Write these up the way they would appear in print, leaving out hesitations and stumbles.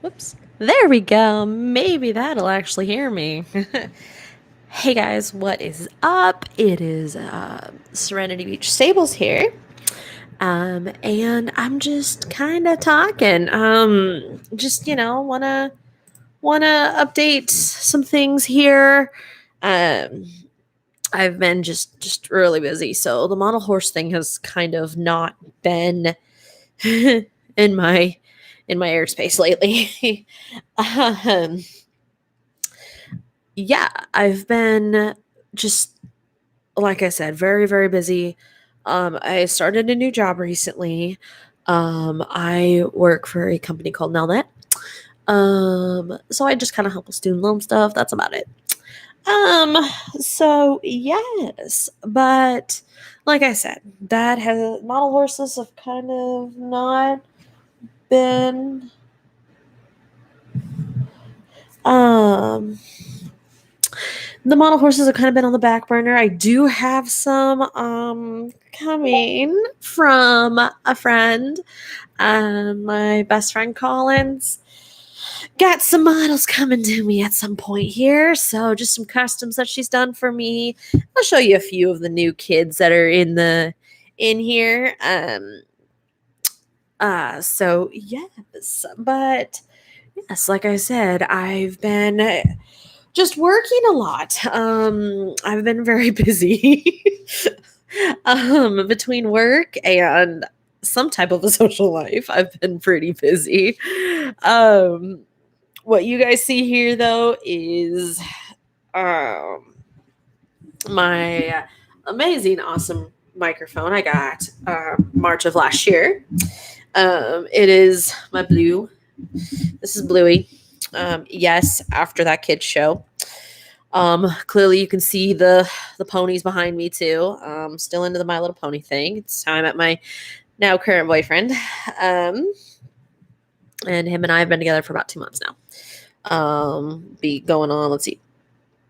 Whoops. There we go. Maybe that'll actually hear me. Hey guys, what is up? It is Serenity Beach Stables here. And I'm just kind of talking. Just wanna update some things here. Um, I've been just really busy, so the model horse thing has kind of not been in my airspace lately. um, yeah, I've been just like I said, very, very busy. I started a new job recently. I work for a company called Nelnet. So I just kind of help with student loan stuff. That's about it. Um, so yes, but like I said, that has model horses have kind of not been um the model horses have kind of been on the back burner. I do have some coming from a friend. My best friend Collins got some models coming to me at some point here. So just some customs that she's done for me. I'll show you a few of the new kids that are in here. So yes, but yes, like I said, I've been just working a lot. I've been very busy. Between work and some type of a social life, I've been pretty busy. Um, what you guys see here though is um my amazing, awesome microphone I got March of last year. It is my blue. This is Bluey. Yes, after that kids show. Clearly you can see the ponies behind me too. Still into the My Little Pony thing. It's time at my now current boyfriend. Um, and him and I have been together for about 2 months now. Be going on, let's see,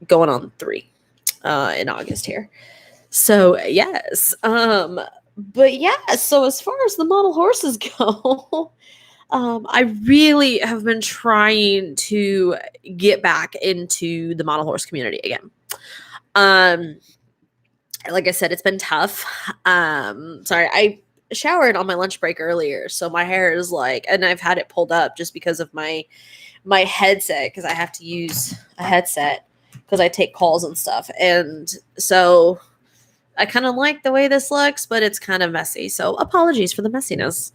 going on 3 in August here. So yes. But yeah, so as far as the model horses go, I really have been trying to get back into the model horse community again. Um, like I said, it's been tough. Sorry, I showered on my lunch break earlier, so my hair is like, and I've had it pulled up just because of my headset because I have to use a headset because I take calls and stuff, and so I kind of like the way this looks, but it's kind of messy. So apologies for the messiness.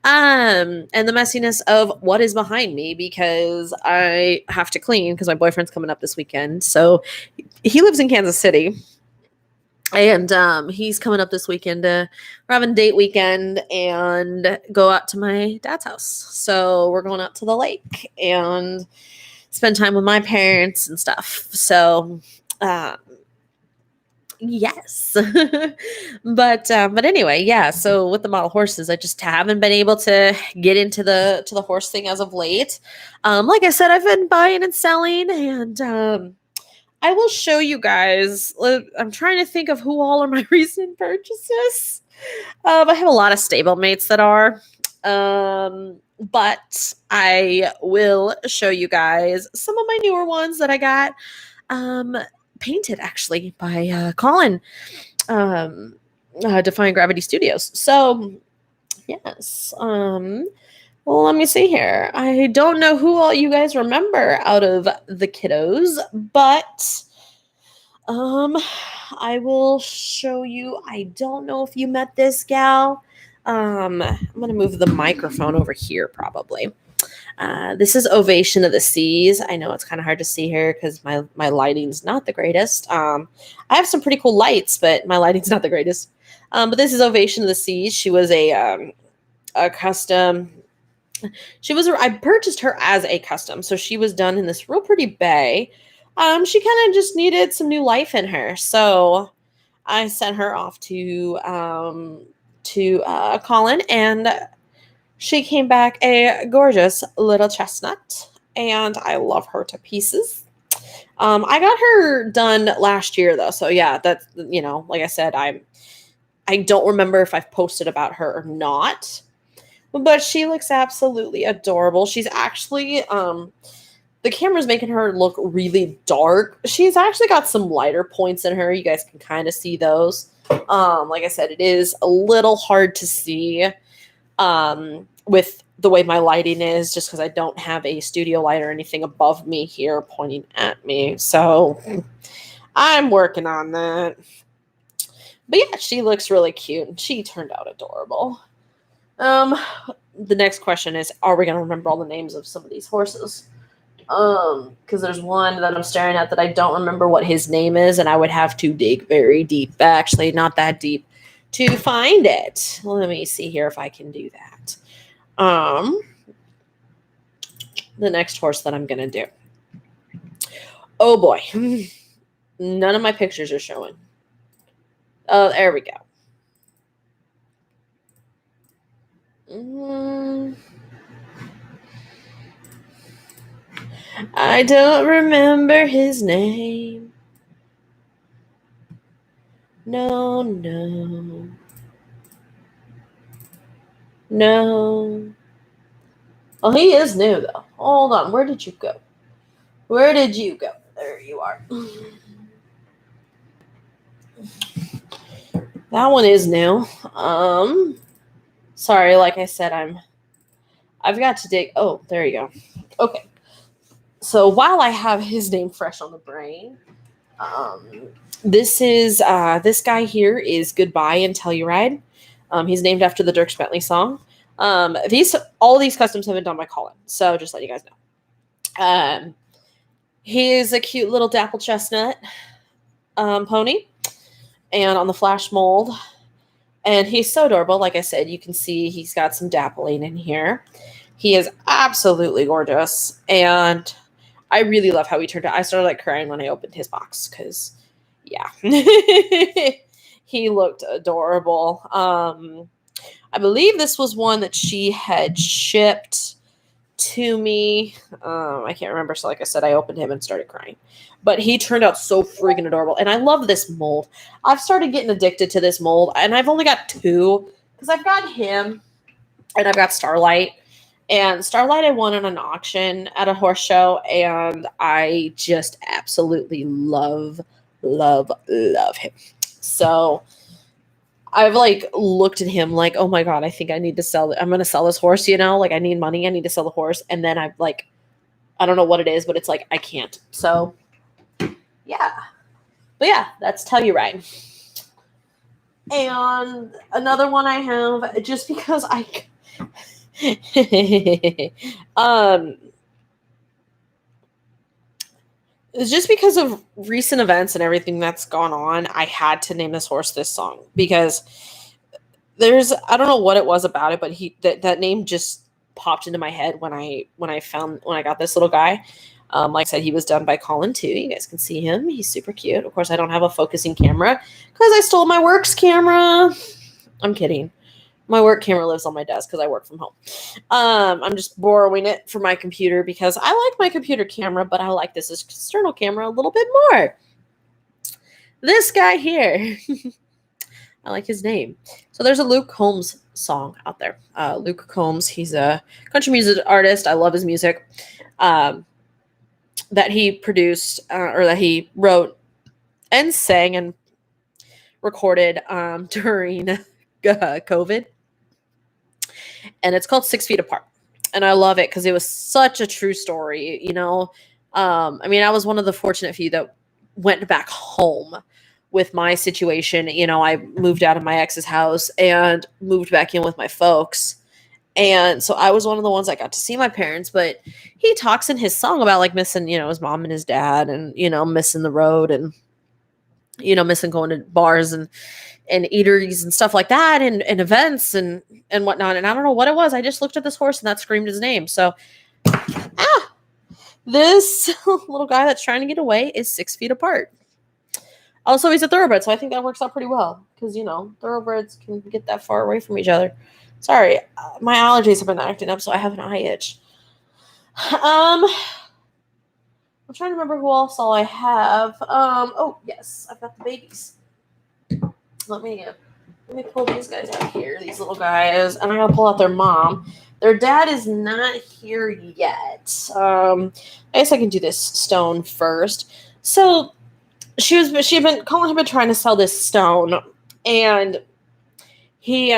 And the messiness of what is behind me because I have to clean because my boyfriend's coming up this weekend. So he lives in Kansas City. And he's coming up this weekend to we're having date weekend and go out to my dad's house. So we're going out to the lake and spend time with my parents and stuff. So yes. But anyway, yeah, so with the model horses, I just haven't been able to get into the horse thing as of late. Like I said, I've been buying and selling, and I will show you guys. I'm trying to think of who all are my recent purchases. I have a lot of stablemates that are. But I will show you guys some of my newer ones that I got painted actually by Colin, um, Defying Gravity Studios. So, yes. Well, let me see here. I don't know who all you guys remember out of the kiddos, but um, I will show you. I don't know if you met this gal. I'm gonna move the microphone over here probably. This is Ovation of the Seas. I know it's kind of hard to see here because my lighting's not the greatest. I have some pretty cool lights, but my lighting's not the greatest. But this is Ovation of the Seas. She was a custom. I purchased her as a custom, so she was done in this real pretty bay. She kind of just needed some new life in her, so I sent her off to Colin, and she came back a gorgeous little chestnut, and I love her to pieces. I got her done last year though, so yeah, that's like I said, I don't remember if I've posted about her or not. But she looks absolutely adorable. She's actually the camera's making her look really dark. She's actually got some lighter points in her. You guys can kind of see those. Like I said, it is a little hard to see with the way my lighting is, just because I don't have a studio light or anything above me here pointing at me. So I'm working on that. But yeah, she looks really cute and she turned out adorable. The next question is, are we gonna remember all the names of some of these horses? Because there's one that I'm staring at that I don't remember what his name is, and I would have to dig very deep, actually not that deep, to find it. Let me see here if I can do that. The next horse that I'm gonna do. Oh boy. None of my pictures are showing. Oh, there we go. I don't remember his name. No, no. No. Oh, he is new, though. Hold on. Where did you go? Where did you go? There you are. That one is new. Sorry, like I said, I've got to dig. Oh, there you go. Okay. So while I have his name fresh on the brain, this guy here is Goodbye and Telluride. He's named after the Dierks Bentley song. All these customs have been done by Colin, so just let you guys know. He is a cute little dapple chestnut pony, and on the flash mold, and he's so adorable. Like I said, you can see he's got some dappling in here. He is absolutely gorgeous, and I really love how he turned out. I started like crying when I opened his box because, yeah, he looked adorable. I believe this was one that she had shipped to me. I can't remember. So, like I said, I opened him and started crying. But he turned out so freaking adorable. And I love this mold. I've started getting addicted to this mold. And I've only got two. Because I've got him. And I've got Starlight. And Starlight I won in an auction at a horse show. And I just absolutely love him. So I've like looked at him like, oh my God, I think I need to sell it. I'm going to sell this horse, like I need money. I need to sell the horse. And then I've like, I don't know what it is, but it's like, I can't. So yeah. But yeah, that's Telluride. And another one I have, just because I, just because of recent events and everything that's gone on, I had to name this horse this song because I don't know what it was about it, but that name just popped into my head when I got this little guy. Like I said, he was done by Colin too. You guys can see him. He's super cute. Of course, I don't have a focusing camera because I stole my work's camera. I'm kidding. My work camera lives on my desk because I work from home. I'm just borrowing it for my computer because I like my computer camera, but I like this external camera a little bit more. This guy here. I like his name. So there's a Luke Combs song out there. Luke Combs, he's a country music artist. I love his music. That he produced or that he wrote and sang and recorded during COVID. And it's called 6 Feet Apart. And I love it because it was such a true story, I mean, I was one of the fortunate few that went back home with my situation. I moved out of my ex's house and moved back in with my folks. And so I was one of the ones that got to see my parents, but he talks in his song about like missing, his mom and his dad and, missing the road and, missing going to bars and eateries and stuff like that and events and whatnot. And I don't know what it was. I just looked at this horse and that screamed his name. So, this little guy that's trying to get away is 6 feet apart. Also, he's a thoroughbred, so I think that works out pretty well because, thoroughbreds can get that far away from each other. Sorry, my allergies have been acting up, so I have an eye itch. I'm trying to remember who else all I have. Oh, yes, I've got the babies. Let me let me pull these guys out here, these little guys, and I gotta pull out their mom. Their dad is not here yet. I guess I can do this stone first. So she had been Colin had been trying to sell this stone, and she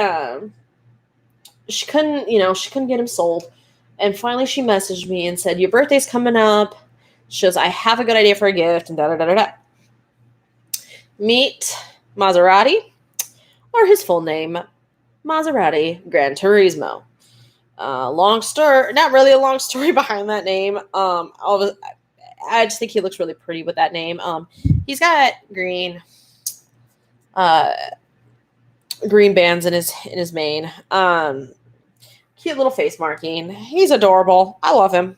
couldn't get him sold. And finally she messaged me and said, your birthday's coming up. She goes, I have a good idea for a gift, and da-da-da-da-da. Meet Maserati, or his full name, Maserati Gran Turismo. Long story, not really a long story behind that name. I just think he looks really pretty with that name. He's got green bands in his mane. Cute little face marking. He's adorable. I love him.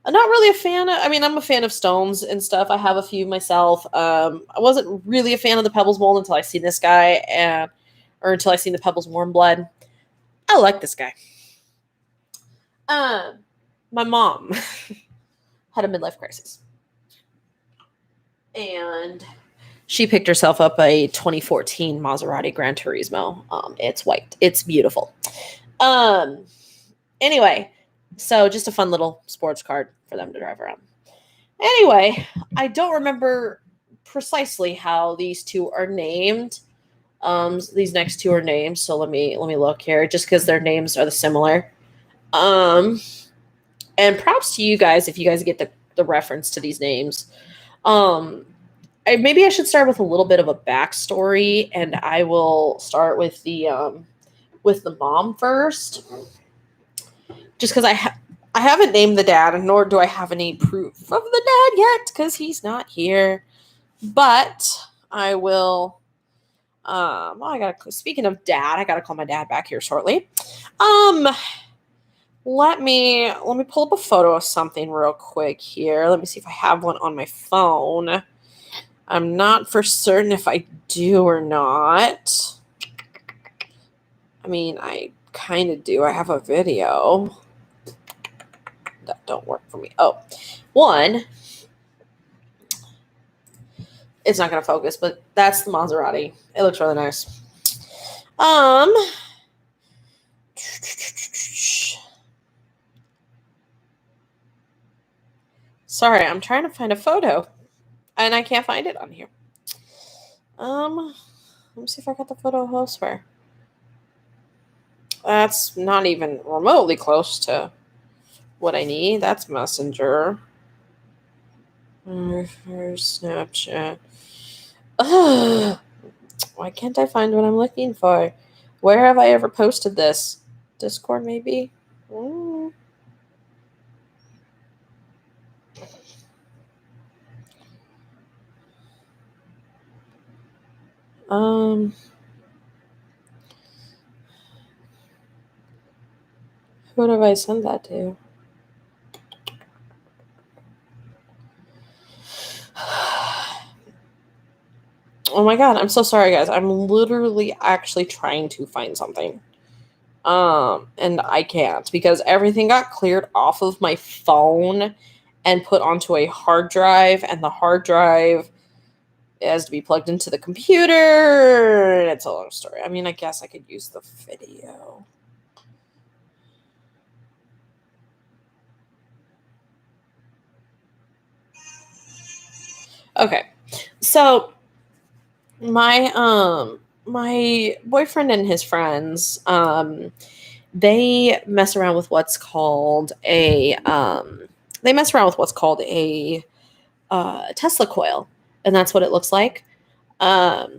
I'm not really a fan of, I'm a fan of stones and stuff. I have a few myself. I wasn't really a fan of the Pebbles mold until I seen this guy, or until I seen the Pebbles Warm Blood. I like this guy. My mom had a midlife crisis, and she picked herself up a 2014 Maserati Gran Turismo. It's white. It's beautiful. Anyway, so just a fun little sports card for them to drive around. Anyway, I don't remember precisely how these two are named. These next two are named, so let me look here, just because their names are similar. And props to you guys if you guys get the reference to these names. Maybe I should start with a little bit of a backstory, and I will start with the mom first, just because I haven't named the dad, nor do I have any proof of the dad yet, because he's not here. But I will. Speaking of dad, I gotta call my dad back here shortly. Let me pull up a photo of something real quick here. Let me see if I have one on my phone. I'm not for certain if I do or not. I kind of do. I have a video. That don't work for me. Oh, one. It's not going to focus, but that's the Maserati. It looks really nice. Sorry, I'm trying to find a photo, and I can't find it on here. Let me see if I got the photo elsewhere. That's not even remotely close to what I need. That's Messenger. Snapchat. Ugh. Why can't I find what I'm looking for? Where have I ever posted this? Discord, maybe? Ooh. Who have I sent that to? Oh my god, I'm so sorry, guys. I'm literally actually trying to find something. And I can't, because everything got cleared off of my phone and put onto a hard drive, and the hard drive has to be plugged into the computer. It's a long story. I guess I could use the video. Okay. So my boyfriend and his friends, they mess around with what's called a Tesla coil, and that's what it looks like. I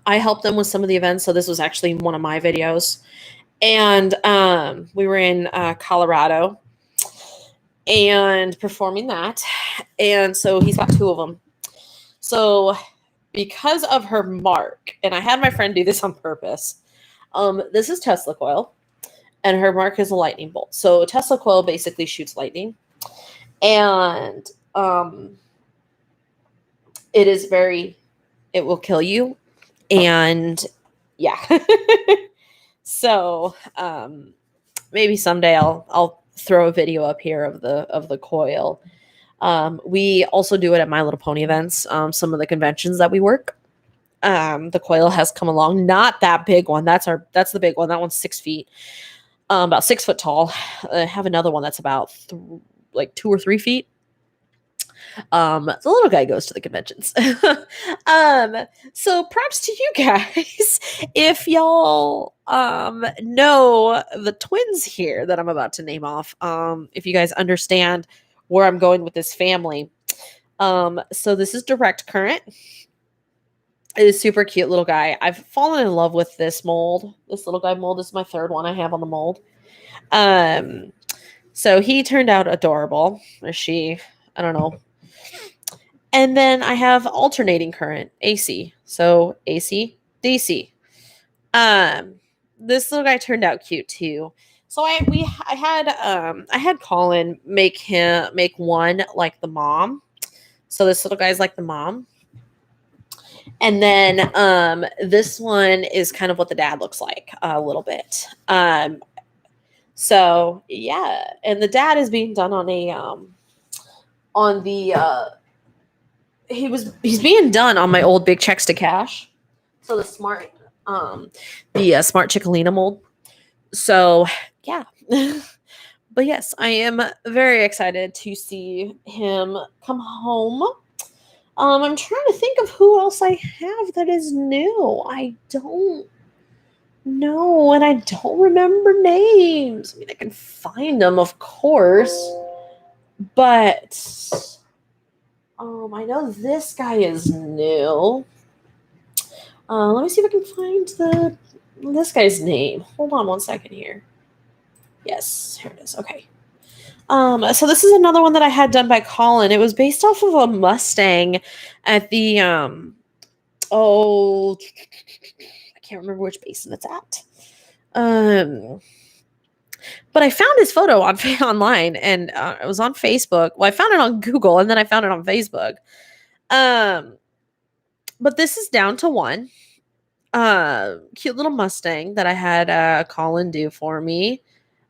helped them with some of the events, so this was actually one of my videos, and we were in Colorado and performing that, and so he's got two of them. So because of her mark, and I had my friend do this on purpose, this is Tesla coil, and her mark is a lightning bolt. So Tesla coil basically shoots lightning, and it will kill you, and yeah. So maybe someday I'll throw a video up here of the coil. We also do it at My Little Pony events, some of the conventions that we work. The quail has come along. Not that big one. That's the big one. That one's 6 feet, about 6 foot tall. I have another one that's about like 2 or 3 feet. The little guy goes to the conventions. um, so props to you guys if y'all know the twins here that I'm about to name off. If you guys understand where I'm going with this family. So this is Direct Current. It is super cute little guy. I've fallen in love with this mold. This little guy mold. This is my third one I have on the mold. So he turned out adorable. Or she, I don't know. And then I have alternating current, AC. So AC, DC. This little guy turned out cute too. So I had Colin make one like the mom. So this little guy's like the mom. And then this one is kind of what the dad looks like a little bit. So yeah, and the dad is being done on he's being done on my old Big Checks to Cash. So the smart smart Chickalina mold. So yeah. But yes, I am very excited to see him come home. I'm trying to think of who else I have that is new. I don't know, and I don't remember names. I mean, I can find them, of course, but I know this guy is new. Let me see if I can find this guy's name. Hold on one second here. Yes, here it is. Okay. So this is another one that I had done by Colin. It was based off of a Mustang at the I can't remember which basin it's at. But I found his photo online, and it was on Facebook. Well, I found it on Google, and then I found it on Facebook. But this is down to one. Cute little Mustang that I had Colin do for me.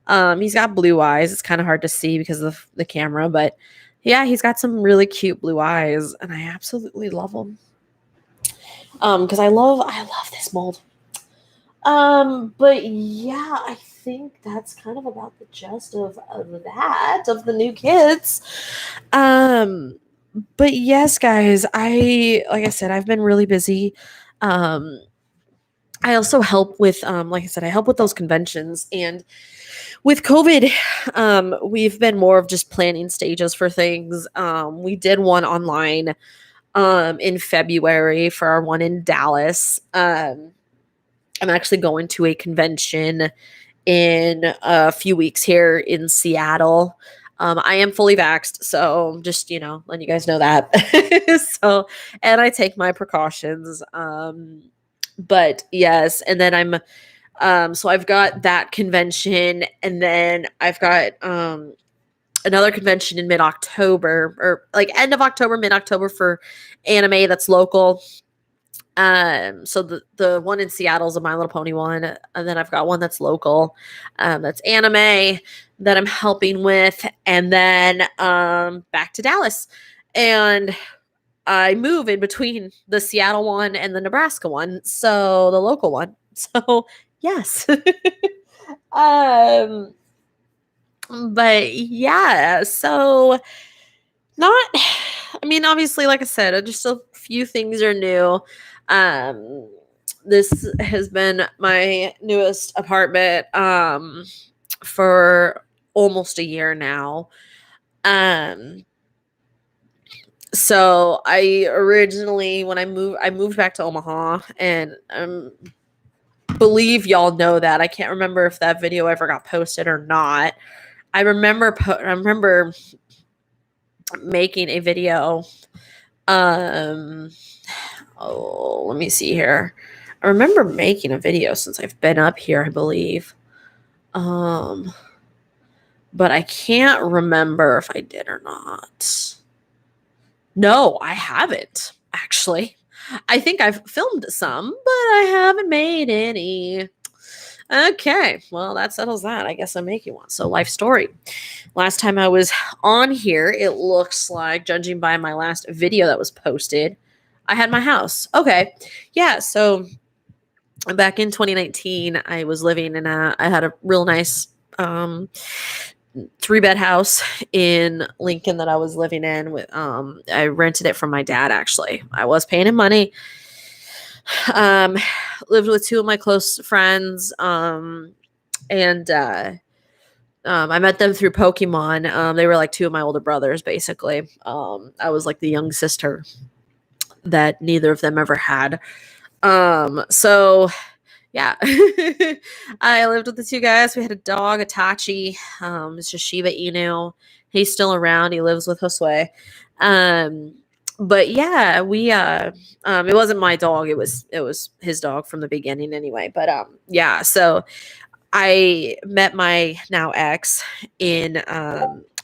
He's got blue eyes. It's kind of hard to see because of the camera, but yeah, he's got some really cute blue eyes, and I absolutely love them. Because I love this mold. But yeah, I think that's kind of about the gist of the new kids. But yes, guys, like I said, I've been really busy. I also help with, like I said, I help with those conventions, and with COVID, we've been more of just planning stages for things. We did one online in February for our one in Dallas. I'm actually going to a convention in a few weeks here in Seattle. I am fully vaxxed, so just, letting you guys know that. So, and I take my precautions. But yes, and then so I've got that convention, and then I've got another convention in mid-October, or like end of October, mid-October, for anime that's local. So the one in Seattle is a My Little Pony one, and then I've got one that's local, that's anime that I'm helping with, and then back to Dallas, and I move in between the Seattle one and the Nebraska one, so the local one. So yes. But yeah, so obviously, like I said, just a few things are new. This has been my newest apartment for almost a year now. So I originally, when I moved back to Omaha, and believe y'all know that. I can't remember if that video ever got posted or not. I remember making a video. Let me see here. I remember making a video since I've been up here, I believe. But I can't remember if I did or not. No, I haven't, actually. I think I've filmed some, but I haven't made any. Okay, well, that settles that. I guess I'm making one. So, life story. Last time I was on here, it looks like, judging by my last video that was posted, I had my house. Okay. Yeah. So back in 2019, I was living in I had a real nice, 3-bed house in Lincoln that I was living in with, I rented it from my dad actually. I was paying him money. Um, lived with 2 of my close friends, and I met them through Pokemon. They were like 2 of my older brothers, basically. I was like the young sister that neither of them ever had. So yeah, I lived with the 2 guys. We had a dog, Itachi. It's just Shiba Inu. He's still around. He lives with Josue. Um, but yeah, it wasn't my dog. It was his dog from the beginning anyway. But yeah, so I met my now ex in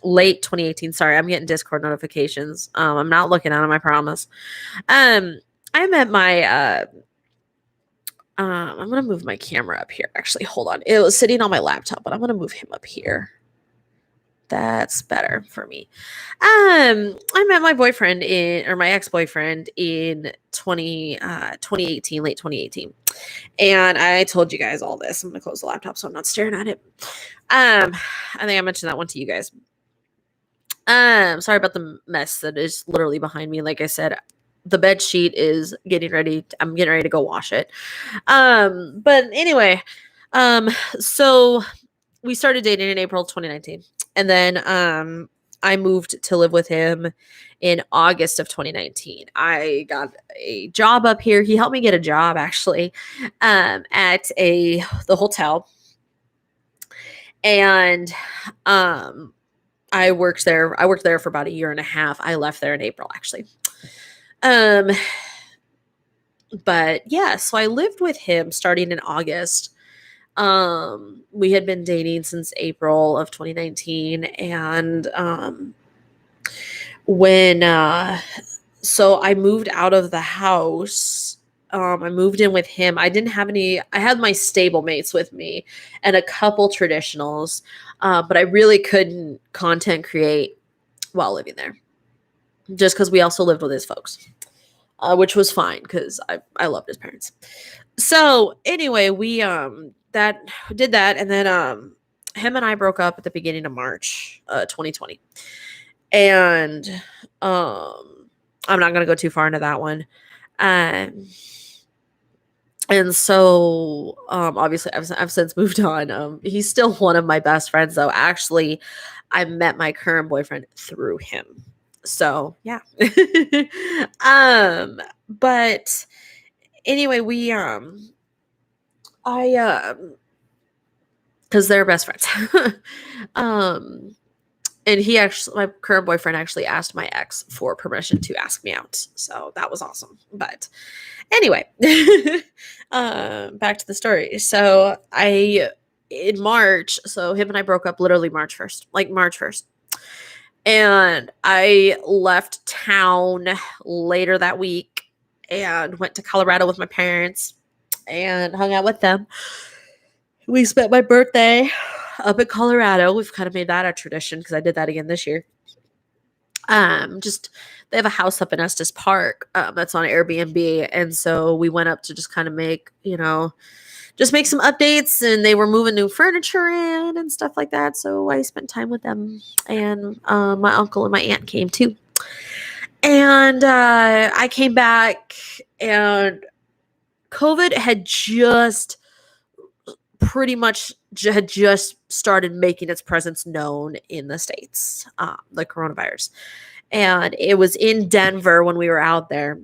late 2018. Sorry, I'm getting Discord notifications. I'm not looking at them, I promise. I met my I'm gonna move my camera up here. Actually, hold on. It was sitting on my laptop, but I'm gonna move him up here. That's better for me. I met my boyfriend or my ex-boyfriend in 2018, late 2018. And I told you guys all this. I'm gonna close the laptop so I'm not staring at it. I think I mentioned that one to you guys. Sorry about the mess that is literally behind me. Like I said, the bed sheet is getting ready. I'm getting ready to go wash it. But anyway, so we started dating in April 2019. And then I moved to live with him in August of 2019. I got a job up here. He helped me get a job actually, at the hotel. And I worked there for about a year and a half. I left there in April actually. But yeah, so I lived with him starting in August. We had been dating since April of 2019. And when so I moved out of the house. I moved in with him. I had my stable mates with me and a couple traditionals, but I really couldn't content create while living there just because we also lived with his folks, which was fine because I loved his parents. So anyway, we that did that, and then him and I broke up at the beginning of March 2020. And I'm not gonna go too far into that one. Um and so obviously I've since moved on. He's still one of my best friends though. Actually, I met my current boyfriend through him. So yeah. But anyway, we I because they're best friends. um and my current boyfriend actually asked my ex for permission to ask me out. So that was awesome. But anyway, back to the story. So in March, so him and I broke up literally March 1st, like March 1st. And I left town later that week and went to Colorado with my parents and hung out with them. We spent my birthday up in Colorado. We've kind of made that a tradition because I did that again this year. Just they have a house up in Estes Park that's on Airbnb, and so we went up to just kind of just make some updates. And they were moving new furniture in and stuff like that. So I spent time with them, and my uncle and my aunt came too. And I came back, and COVID had just pretty much had just started making its presence known in the States, the coronavirus. And it was in Denver when we were out there.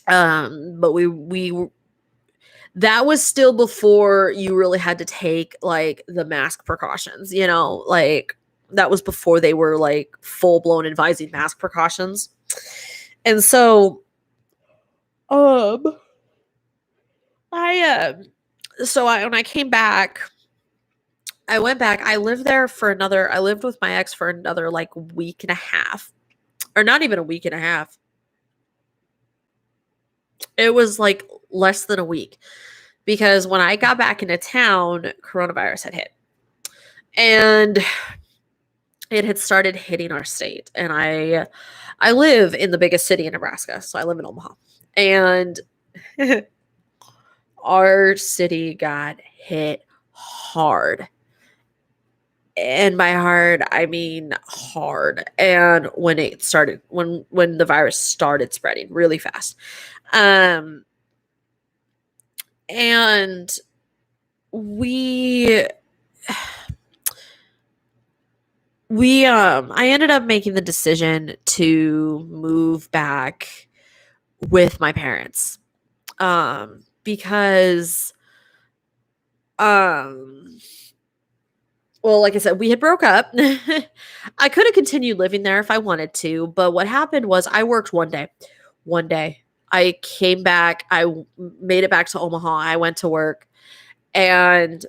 But that was still before you really had to take like the mask precautions, like that was before they were like full blown advising mask precautions. And so, when I came back, I went back. I lived with my ex for another like week and a half, or not even a week and a half. It was like less than a week because when I got back into town, coronavirus had hit. And it had started hitting our state. And I live in the biggest city in Nebraska, so I live in Omaha. And our city got hit hard. And by hard, I mean hard. And when the virus started spreading really fast. Um and we I ended up making the decision to move back with my parents. Because um well, like I said, we had broke up. I could have continued living there if I wanted to, but what happened was I worked one day. One day. I came back, made it back to Omaha. I went to work, and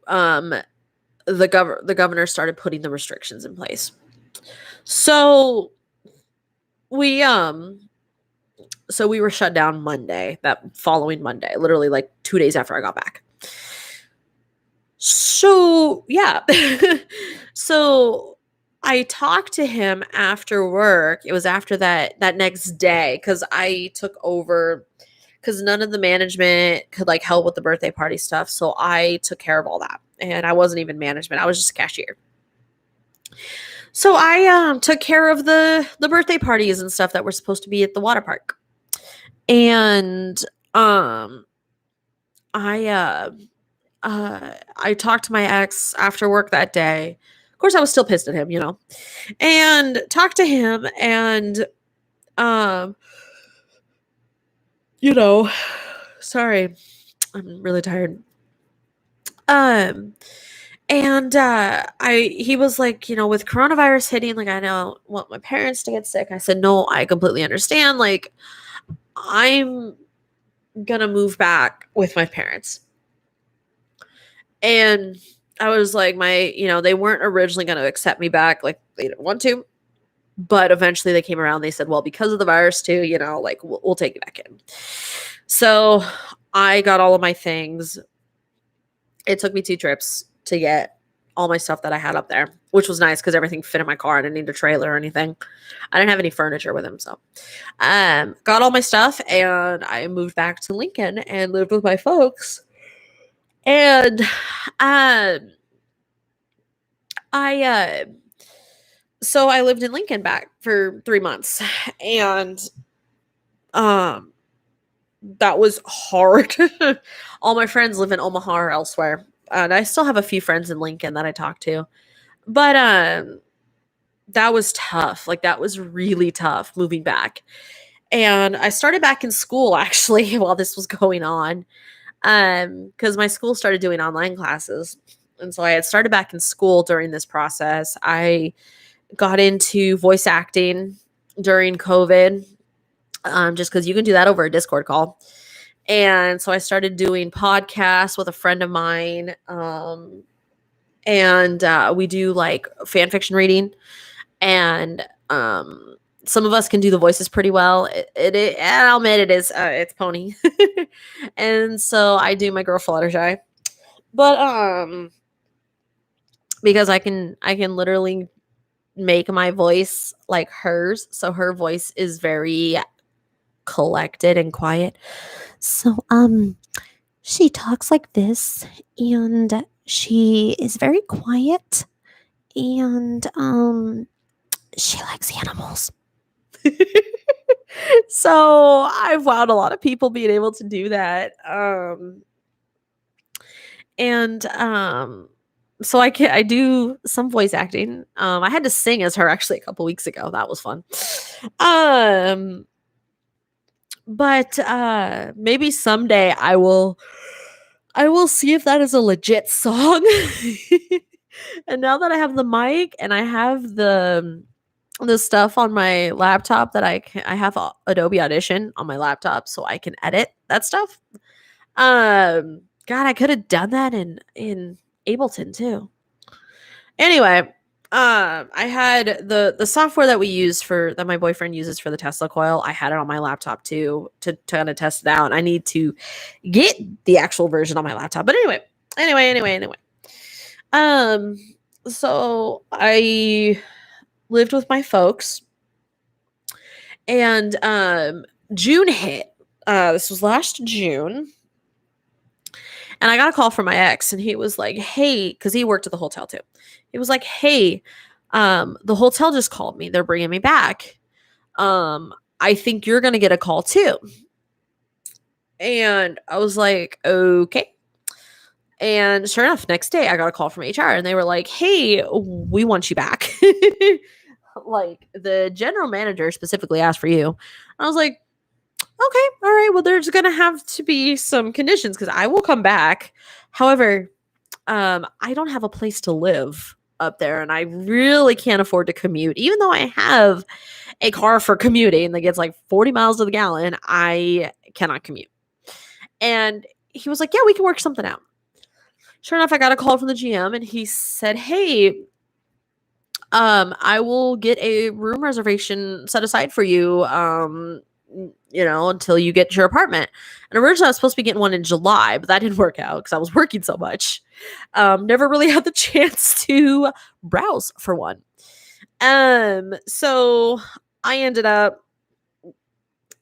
um the governor started putting the restrictions in place. So we were shut down Monday, that following Monday, literally like 2 days after I got back. So, yeah. So I talked to him after work. It was after that next day, cuz I took over, cuz none of the management could like help with the birthday party stuff. So I took care of all that. And I wasn't even management. I was just a cashier. So I took care of the birthday parties and stuff that were supposed to be at the water park. And um I I talked to my ex after work that day. Of course I was still pissed at him, and talked to him, and um you know, sorry, I'm really tired. Um and I he was like, with coronavirus hitting, like, I don't want my parents to get sick. I said, "No, I completely understand. Like, I'm gonna move back with my parents." And I was like, they weren't originally going to accept me back. Like, they didn't want to, but eventually they came around. They said, well, because of the virus too, like, we'll take you back in. So I got all of my things. It took me 2 trips to get all my stuff that I had up there, which was nice because everything fit in my car. I didn't need a trailer or anything. I didn't have any furniture with him. So got all my stuff, and I moved back to Lincoln and lived with my folks. And um I so I lived in Lincoln back for 3 months, and um that was hard. All my friends live in Omaha or elsewhere, and I still have a few friends in Lincoln that I talk to. But that was tough. Like, that was really tough moving back. And I started back in school actually while this was going on. Cuz my school started doing online classes. And so I had started back in school during this process. I got into voice acting during COVID, just because you can do that over a Discord call. And so I started doing podcasts with a friend of mine, and we do like fan fiction reading, and some of us can do the voices pretty well. And I'll admit it's pony, and so I do my girl Fluttershy, but because I can literally make my voice like hers. So her voice is very collected and quiet. So she talks like this, and she is very quiet, and she likes animals. So I've wowed a lot of people being able to do that. And so I do some voice acting. I had to sing as her actually a couple weeks ago. That was fun. But maybe someday I will see if that is a legit song. And now that I have the mic and I have the stuff on my laptop, that I have Adobe Audition on my laptop, so I can edit that stuff. God, I could have done that in Ableton too. Anyway, I had the software that my boyfriend uses for the Tesla coil. I had it on my laptop too to kind of test it out. I need to get the actual version on my laptop. But anyway. Um, So I lived with my folks, and June hit. This was last June, and I got a call from my ex, and he was like, "Hey," because he worked at the hotel too. He was like, "Hey, the hotel just called me. They're bringing me back. I think you're gonna get a call too." And I was like, "Okay." And sure enough, next day I got a call from HR, and they were like, "Hey, we want you back." Like, the general manager specifically asked for you. I was like, "Okay, all right. Well, there's gonna have to be some conditions because I will come back. However, I don't have a place to live up there, and I really can't afford to commute. Even though I have a car for commuting that gets like 40 miles to the gallon, I cannot commute." And he was like, "Yeah, we can work something out." Sure enough, I got a call from the GM, and he said, "Hey, I will get a room reservation set aside for you, until you get your apartment." And originally I was supposed to be getting one in July, but that didn't work out because I was working so much. Never really had the chance to browse for one. So I ended up,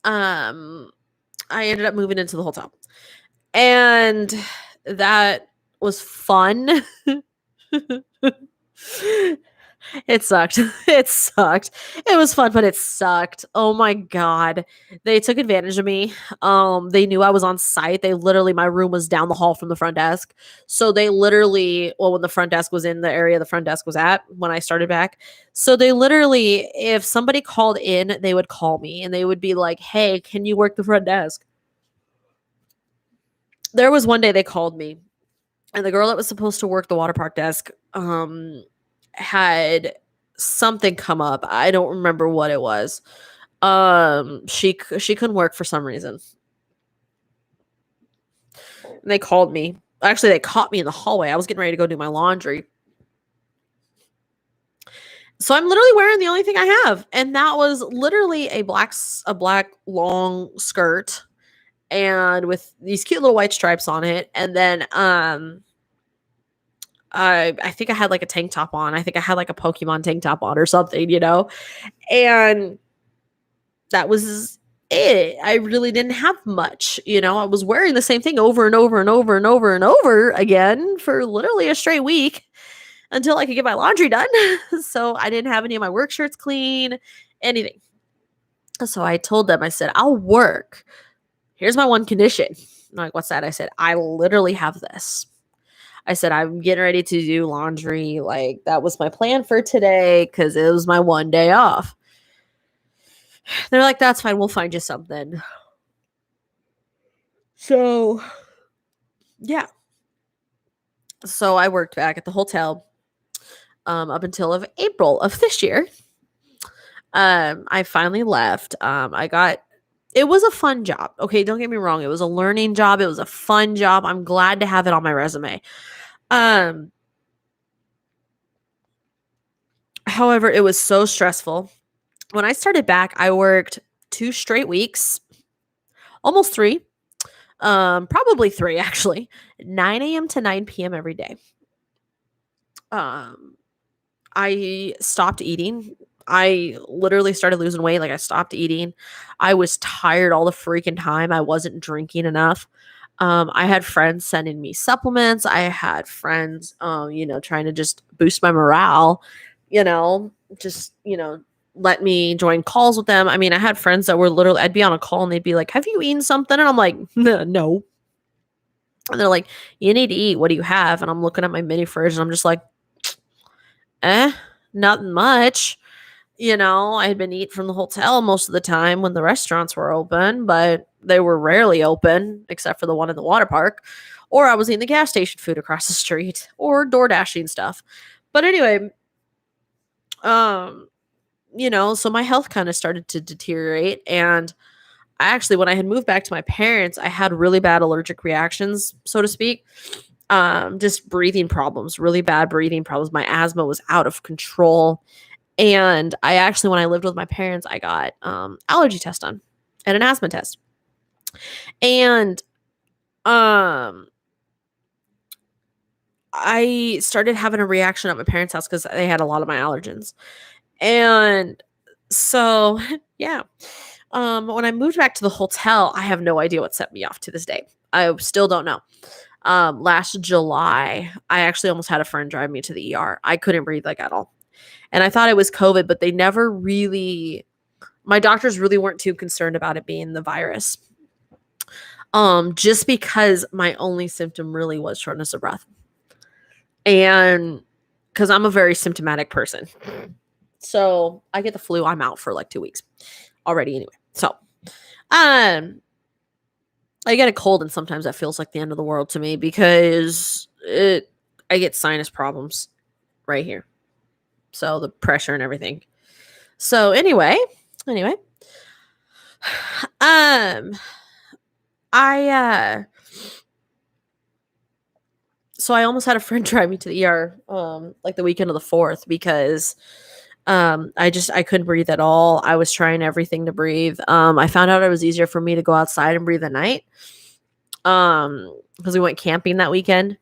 um, I ended up moving into the hotel, and that was fun. It sucked. It sucked. It was fun, but it sucked. Oh my god. They took advantage of me. They knew I was on site. They literally my room was down the hall from the front desk. So they literally well, when the front desk was in the area the front desk was at when I started back. So they literally if somebody called in, they would call me and they would be like, "Hey, can you work the front desk?" There was one day they called me, and the girl that was supposed to work the water park desk had something come up. I don't remember what it was. She couldn't work for some reason. And they called me. Actually, they caught me in the hallway. I was getting ready to go do my laundry. So I'm literally wearing the only thing I have, and that was literally a black long skirt and with these cute little white stripes on it, and then I think I had like a tank top on. I think I had like a Pokemon tank top on or something. And that was it. I really didn't have much. I was wearing the same thing over and over and over and over and over again for literally a straight week until I could get my laundry done. So I didn't have any of my work shirts clean, anything. So I told them, I said, "I'll work. Here's my one condition." They're like, "What's that?" I said, "I literally have this." I said, "I'm getting ready to do laundry. Like, that was my plan for today because it was my one day off." They're like, "That's fine. We'll find you something." So, yeah. So I worked back at the hotel up until of April of this year. I finally left. It was a fun job. Okay, don't get me wrong. It was a learning job. It was a fun job. I'm glad to have it on my resume. Um, However, it was so stressful. When I started back, I worked 2 straight weeks, almost three, probably three actually, 9 a.m. to 9 p.m. every day. Um, I stopped eating. I literally started losing weight. Like, I stopped eating. I was tired all the freaking time. I wasn't drinking enough. I had friends sending me supplements. I had friends, trying to just boost my morale, you know, just, let me join calls with them. I mean, I had friends that were literally, I'd be on a call and they'd be like, "Have you eaten something?" And I'm like, No. And they're like, "You need to eat. What do you have?" And I'm looking at my mini fridge and I'm just like, eh, not much. I had been eating from the hotel most of the time when the restaurants were open, but they were rarely open except for the one in the water park. Or I was eating the gas station food across the street or door dashing stuff. But anyway, um, so my health kind of started to deteriorate. And I actually, when I had moved back to my parents, I had really bad allergic reactions, so to speak. Just breathing problems, really bad breathing problems. My asthma was out of control. And I actually, when I lived with my parents, I got allergy test done and an asthma test. And um I started having a reaction at my parents' house because they had a lot of my allergens. And so, yeah. When I moved back to the hotel, I have no idea what set me off to this day. I still don't know. Last July, I actually almost had a friend drive me to the ER. I couldn't breathe like at all. And I thought it was COVID, but they never really, my doctors really weren't too concerned about it being the virus. Just because my only symptom really was shortness of breath. And because I'm a very symptomatic person. So I get the flu, I'm out for like 2 weeks already anyway. So I get a cold and sometimes that feels like the end of the world to me because I get sinus problems right here. So the pressure and everything. So anyway, I so I almost had a friend drive me to the ER like the weekend of the 4th because I couldn't breathe at all. I was trying everything to breathe. I found out it was easier for me to go outside and breathe at night. Because we went camping that weekend.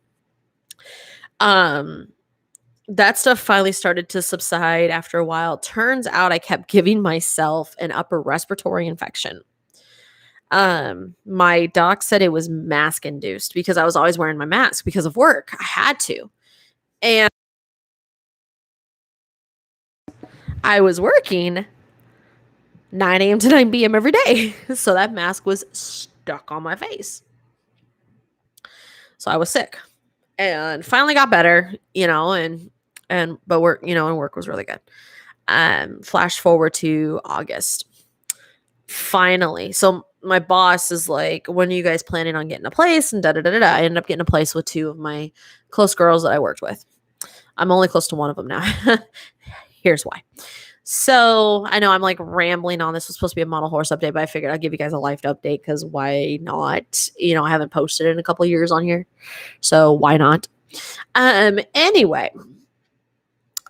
That stuff finally started to subside after a while. Turns out I kept giving myself an upper respiratory infection. My doc said it was mask induced because I was always wearing my mask because of work. I had to. And I was working 9 a.m. to 9 p.m. every day. So that mask was stuck on my face. So I was sick and finally got better, but work, and work was really good. Flash forward to August. Finally. So my boss is like, when are you guys planning on getting a place? And I ended up getting a place with 2 of my close girls that I worked with. I'm only close to one of them now. Here's why. So I know I'm like rambling on. This was supposed to be a model horse update, but I figured I'd give you guys a life update because why not? I haven't posted in a couple of years on here. So why not? Anyway,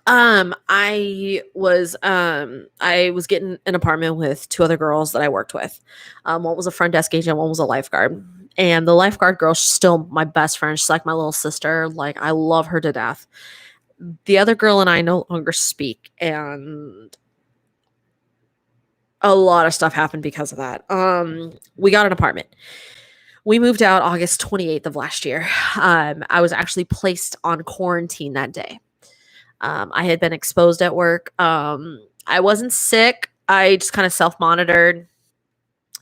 I was getting an apartment with 2 other girls that I worked with. One was a front desk agent, one was a lifeguard. And the lifeguard girl, she's still my best friend. She's like my little sister. Like I love her to death. The other girl and I no longer speak, and a lot of stuff happened because of that. We got an apartment. We moved out August 28th of last year. I was actually placed on quarantine that day. I had been exposed at work. I wasn't sick. I just kind of self-monitored.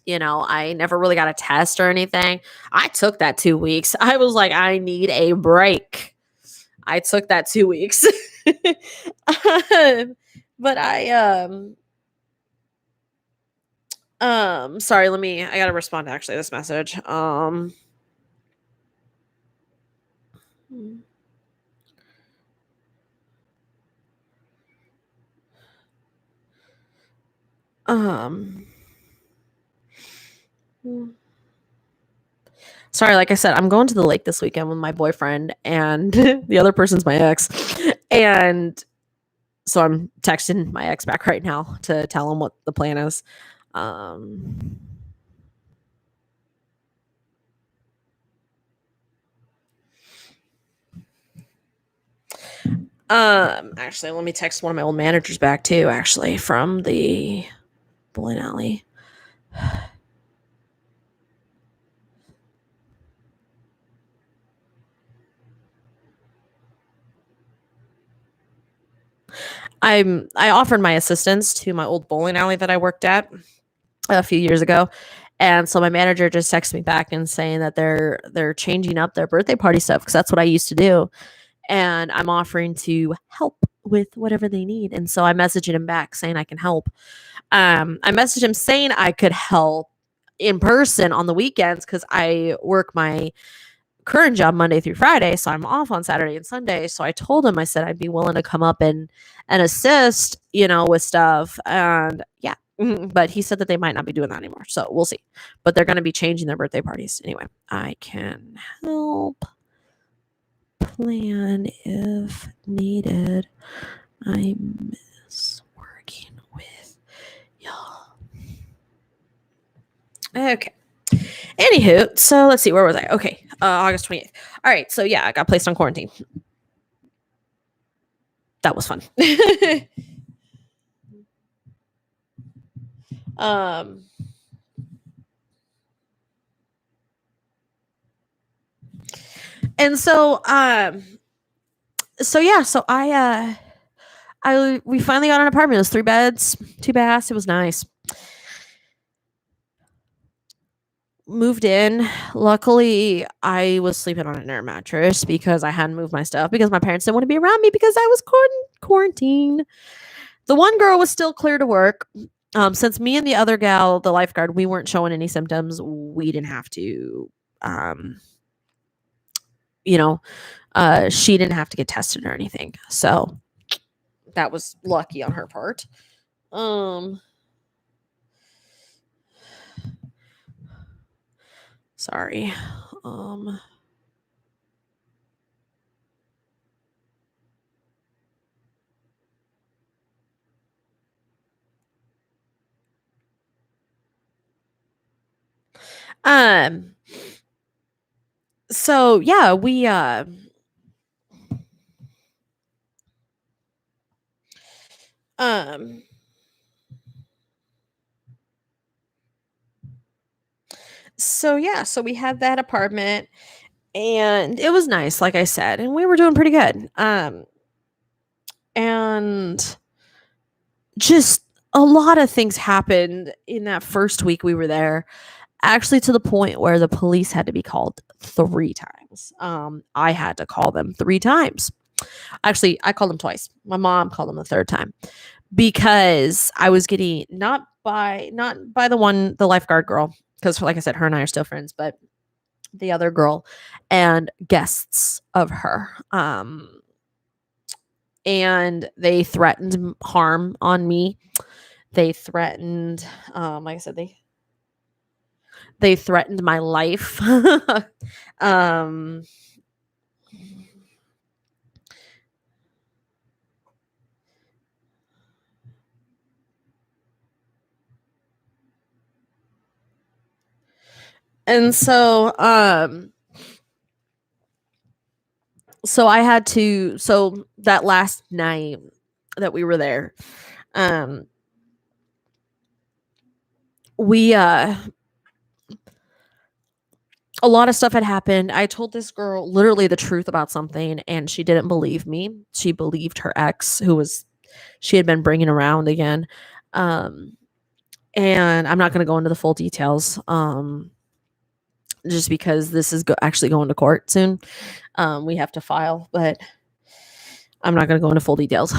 I never really got a test or anything. I took that 2 weeks. I was like, I need a break. I took that 2 weeks. But sorry, I gotta respond to actually this message. Sorry, like I said, I'm going to the lake this weekend with my boyfriend, and the other person's my ex. And so I'm texting my ex back right now to tell him what the plan is. Actually, let me text one of my old managers back too, actually, from the bowling alley. I offered my assistance to my old bowling alley that I worked at a few years ago. And so my manager just texted me back and saying that they're changing up their birthday party stuff because that's what I used to do. And I'm offering to help with whatever they need. And so I messaged him back saying I can help. I messaged him saying I could help in person on the weekends because I work my current job Monday through Friday, so I'm off on Saturday and Sunday. So I told him, I said I'd be willing to come up and assist, with stuff. And yeah, but he said that they might not be doing that anymore. So we'll see. But they're going to be changing their birthday parties. Anyway, I can help plan if needed. I miss working with y'all. Okay. Anywho, so let's see, where was I? Okay, August 28th. All right, so yeah, I got placed on quarantine. That was fun. um, and so yeah, so we finally got an apartment. It was 3 beds, 2 baths. It was nice. Moved in. Luckily, I was sleeping on an air mattress because I hadn't moved my stuff because my parents didn't want to be around me because I was quarantined. The one girl was still clear to work. Since me and the other gal, the lifeguard, we weren't showing any symptoms, we didn't have to, she didn't have to get tested or anything. So that was lucky on her part. Sorry. So yeah, so we had that apartment and it was nice, like I said, and we were doing pretty good. And just a lot of things happened in that first week we were there, actually to the point where the police had to be called 3 times. I had to call them 3 times. Actually, I called them twice. My mom called them the 3rd time because I was getting not by the lifeguard girl, because like I said, her and I are still friends, but the other girl and guests of her. And they threatened harm on me. They threatened, like I said, they threatened my life. And so I had to, so that last night that we were there, we a lot of stuff had happened. I told this girl literally the truth about something and she didn't believe me. She believed her ex, she had been bringing around again. And I'm not going to go into the full details, just because this is actually going to court soon. We have to file, but I'm not going to go into full details.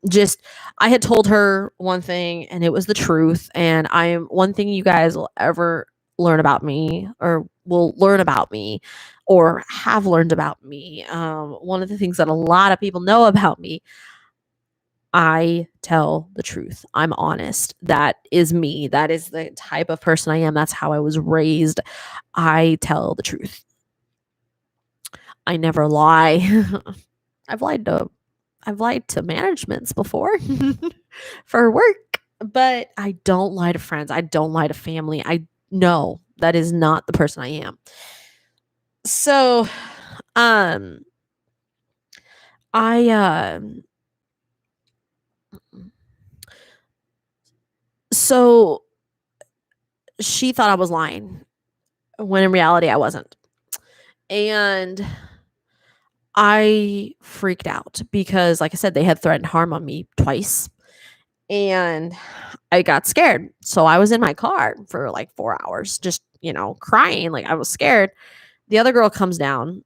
Just, I had told her one thing and it was the truth. And one thing you guys will ever learn about me, or will learn about me, or have learned about me. One of the things that a lot of people know about me, I tell the truth. I'm honest. That is me. That is the type of person I am. That's how I was raised. I tell the truth. I never lie. I've lied to managements before for work, but I don't lie to friends. I don't lie to family. I know that is not the person I am. So, so she thought I was lying when in reality I wasn't. And I freaked out because, like I said, they had threatened harm on me twice. And I got scared. So I was in my car for like 4 hours, just, crying. Like I was scared. The other girl comes down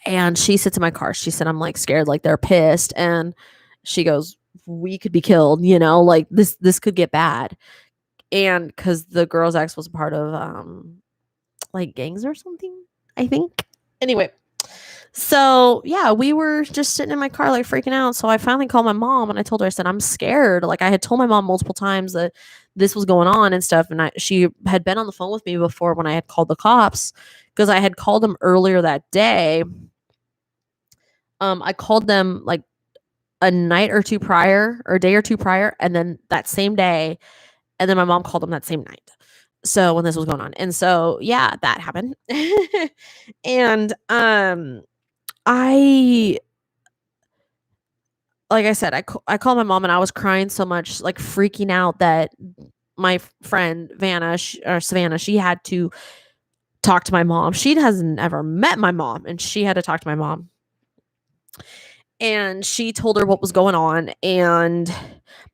and she sits in my car. She said, I'm like scared, like they're pissed. And she goes, we could be killed, like this could get bad. And because the girl's ex was a part of like gangs or something, I think. Anyway, so yeah, we were just sitting in my car like freaking out. So I finally called my mom and I told her, I said, I'm scared. Like I had told my mom multiple times that this was going on and stuff. And she had been on the phone with me before when I had called the cops, because I had called them earlier that day. I called them like a night or two prior, or a day or two prior, and then that same day, and then my mom called them that same night. So when this was going on. And so yeah, that happened. And I like I said, I called my mom and I was crying so much, like freaking out that my friend Savannah, she had to talk to my mom. She hasn't ever met my mom, and she had to talk to my mom. And she told her what was going on, and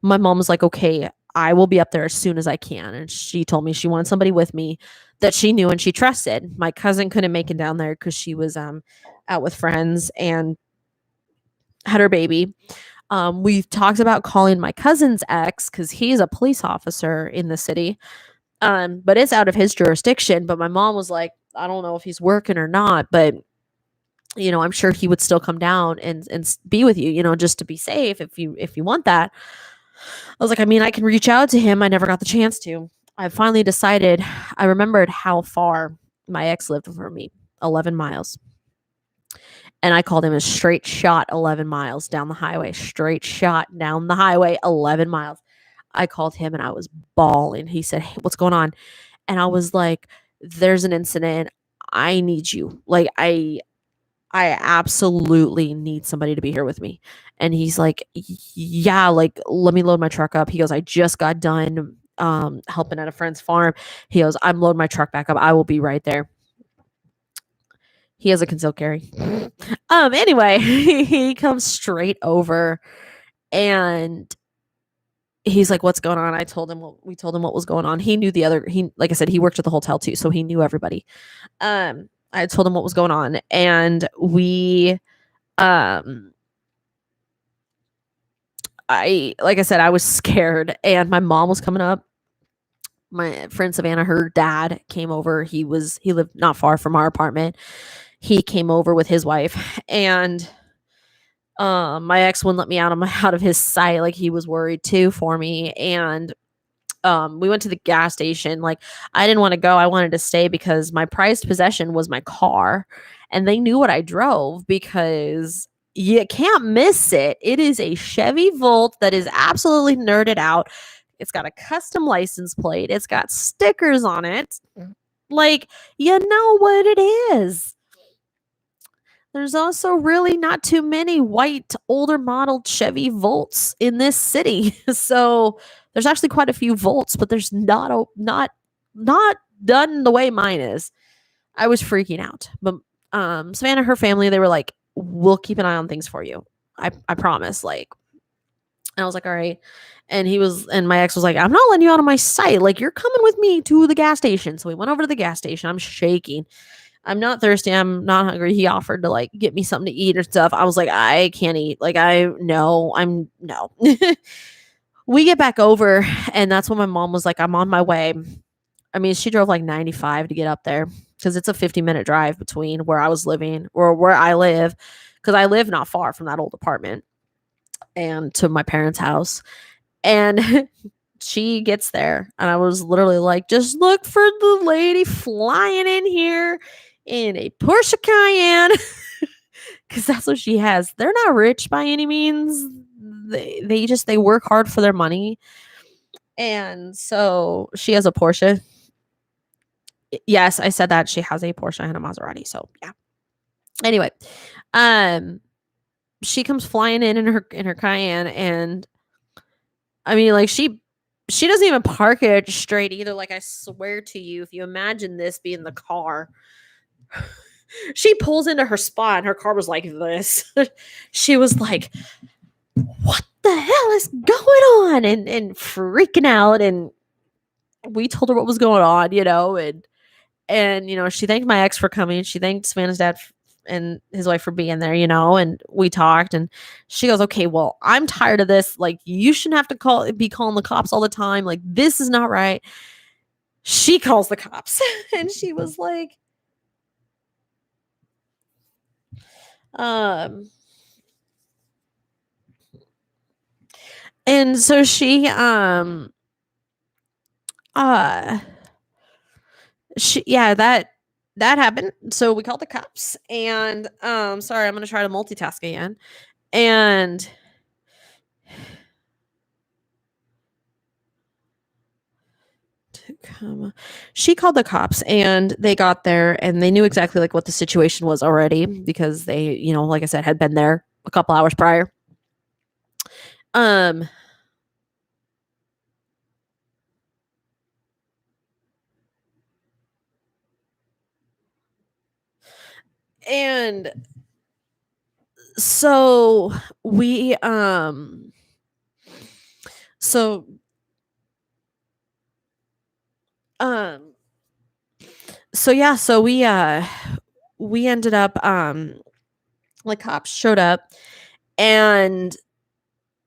my mom was like, "Okay, I will be up there as soon as I can." And she told me she wanted somebody with me that she knew and she trusted. My cousin couldn't make it down there because she was out with friends and had her baby. We've talked about calling my cousin's ex because he's a police officer in the city, but it's out of his jurisdiction. But my mom was like, I don't know if he's working or not, but I'm sure he would still come down and be with you, just to be safe if you want that. I was like, I mean, I can reach out to him. I never got the chance to. I finally decided. I remembered how far my ex lived from me, 11 miles. And I called him a straight shot 11 miles down the highway, straight shot down the highway, 11 miles. I called him and I was bawling. He said, "Hey, what's going on?" And I was like, "There's an incident. I need you. Like, I absolutely need somebody to be here with me." And he's like, "Yeah, like, let me load my truck up." He goes, "I just got done helping at a friend's farm." He goes, "I'm loading my truck back up. I will be right there." He has a concealed carry. Anyway, he comes straight over and he's like, "What's going on?" We told him what was going on. He knew like I said, he worked at the hotel too, so he knew everybody. I told him what was going on, and um like I said, I was scared, and my mom was coming up. My friend Savannah, her dad came over. He lived not far from our apartment. He came over with his wife, and my ex wouldn't let me out of his sight. Like, he was worried too for me. And we went to the gas station. Like, I didn't want to go. I wanted to stay because my prized possession was my car, and they knew what I drove because you can't miss it. It is a Chevy Volt that is absolutely nerded out. It's got a custom license plate. It's got stickers on it. Like, you know what it is. There's also really not too many white, older model Chevy Volts in this city. So there's actually quite a few Volts, but there's not done the way mine is. I was freaking out. But Savannah, her family, they were like, "We'll keep an eye on things for you. I promise." Like, and I was like, "All right." And my ex was like, "I'm not letting you out of my sight. Like, you're coming with me to the gas station." So we went over to the gas station. I'm shaking. I'm not thirsty. I'm not hungry. He offered to like get me something to eat or stuff. I was like, I can't eat. Like, no. We get back over, and that's when my mom was like, "I'm on my way." I mean, she drove like 95 to get up there because it's a 50-minute drive between where I was living or where I live, because I live not far from that old apartment and to my parents' house. And she gets there, and I was literally like, "Just look for the lady flying in here in a Porsche Cayenne," because that's what she has. They're not rich by any means. They work hard for their money, and so she has a Porsche. Yes, I said that she has a Porsche and a Maserati. So yeah. Anyway, um, she comes flying in her Cayenne, and I mean, like, she doesn't even park it straight either. Like, I swear to you, if you imagine this being the car, she pulls into her spot and her car was like this. She was like, "What the hell is going on?" And freaking out. And we told her what was going on, and she thanked my ex for coming. She thanked Savannah's dad and his wife for being there, and we talked, and she goes, "Okay, well, I'm tired of this. Like, you shouldn't have to be calling the cops all the time. Like, this is not right." She calls the cops. And she was like, um and so uh yeah, that happened. So we called the cops, and sorry, I'm gonna try to multitask again. And She called the cops and they got there and they knew exactly like what the situation was already because they, like I said, had been there a couple hours prior. Um and so we so um so yeah, so we ended up like cops showed up and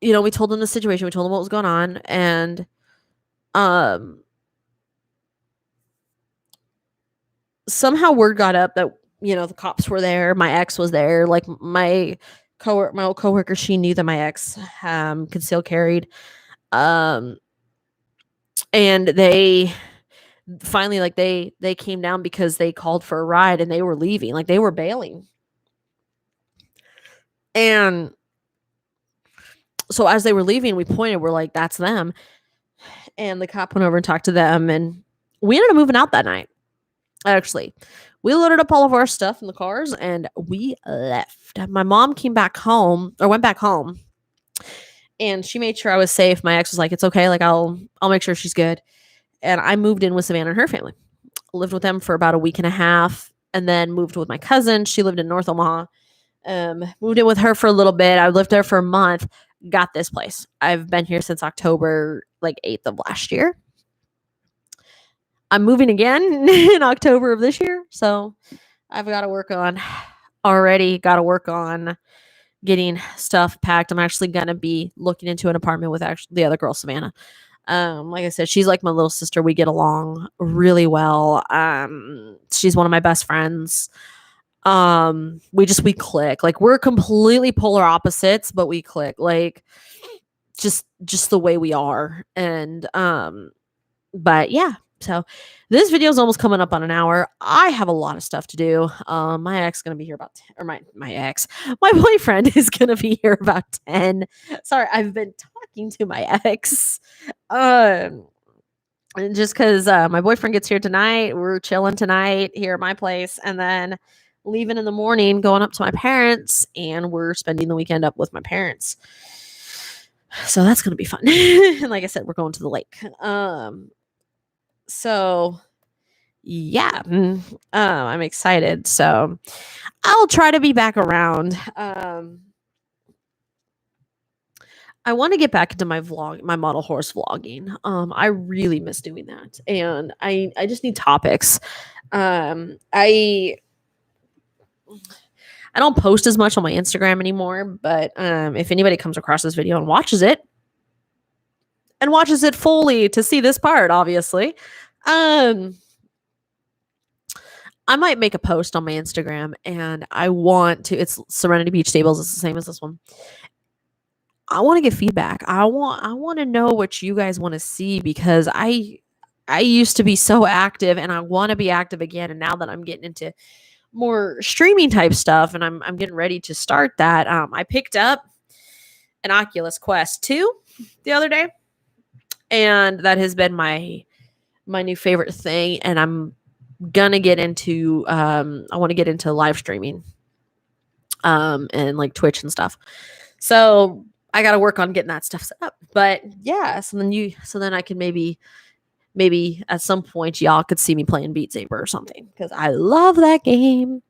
we told them the situation, we told them what was going on, and um somehow word got up that the cops were there, my ex was there, like my old coworker, she knew that my ex concealed carried, um and they finally, like, they came down because they called for a ride and they were leaving, like they were bailing. And so as they were leaving, we pointed, we're like, that's them. And the cop went over and talked to them and we ended up moving out that night. Actually, we loaded up all of our stuff in the cars and we left. My mom came back home or went back home and she made sure I was safe. My ex was like, it's okay, like I'll make sure she's good. And I moved in with Savannah and her family. Lived with them for about a week and a half and then moved with my cousin. She lived in North Omaha. Moved in with her for a little bit. I lived there for a month. Got this place. I've been here since October, like 8th of last year. I'm moving again in October of this year. So I've got to work on getting stuff packed. I'm actually going to be looking into an apartment with actually the other girl, Savannah. Like I said, she's like my little sister. We get along really well. She's one of my best friends. We click. Like we're completely polar opposites, but we click. Like just the way we are. And but yeah. So this video is almost coming up on an hour. I have a lot of stuff to do. My ex is gonna be here about 10, or my boyfriend is gonna be here about 10. Sorry, I've been talking to my ex. And just because my boyfriend gets here tonight, we're chilling tonight here at my place, and then leaving in the morning, going up to my parents, and we're spending the weekend up with my parents. So that's gonna be fun. And like I said, we're going to the lake. So yeah, I'm excited. So I'll try to be back around. I want to get back into my model horse vlogging. I really miss doing that, and I just need topics. I don't post as much on my Instagram anymore, but if anybody comes across this video and watches it fully to see this part, obviously, I might make a post on my Instagram, and I want to. It's Serenity Beach Stables. It's the same as this one. I want to get feedback. I want to know what you guys want to see, because I used to be so active and I want to be active again. And now that I'm getting into more streaming type stuff and I'm getting ready to start that, I picked up an Oculus Quest 2 the other day, and that has been my new favorite thing. And I'm gonna get into I want to get into live streaming and like Twitch and stuff. So I got to work on getting that stuff set up. But yeah, so then I can maybe at some point y'all could see me playing Beat Saber or something, because I love that game.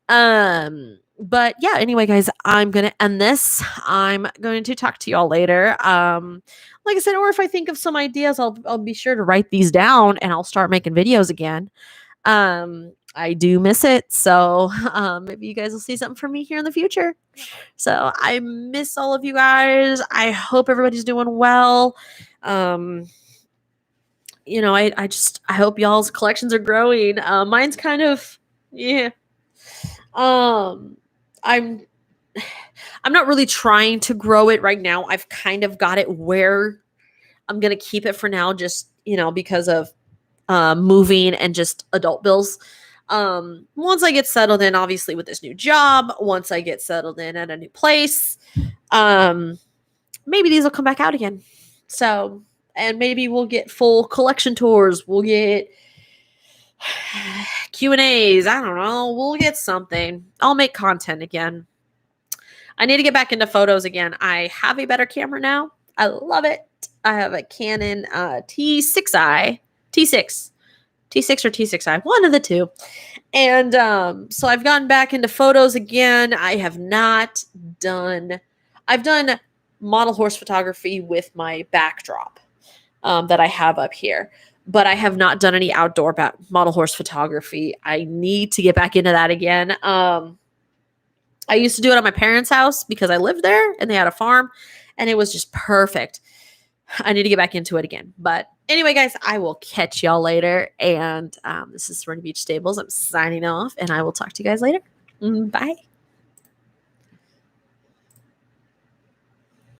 But yeah, anyway, guys, I'm gonna end this. I'm going to talk to y'all later. Like I said, or if I think of some ideas, I'll be sure to write these down and I'll start making videos again. I do miss it. So maybe you guys will see something from me here in the future. So I miss all of you guys. I hope everybody's doing well. I hope y'all's collections are growing. Mine's kind of, yeah. I'm not really trying to grow it right now. I've kind of got it where I'm going to keep it for now, just, because of moving and just adult bills. Once I get settled in, obviously with this new job, once I get settled in at a new place, maybe these will come back out again. So And maybe we'll get full collection tours. We'll get Q&As. I don't know. We'll get something. I'll make content again. I need to get back into photos again. I have a better camera now. I love it. I have a Canon T6i. T6 or T6i, one of the two. And so I've gone back into photos again. I've done model horse photography with my backdrop that I have up here, but I have not done any outdoor model horse photography. I need to get back into that again. I used to do it at my parents' house because I lived there and they had a farm and it was just perfect. I need to get back into it again. But anyway, guys, I will catch y'all later. And this is Serenity Beach Stables. I'm signing off and I will talk to you guys later. Bye.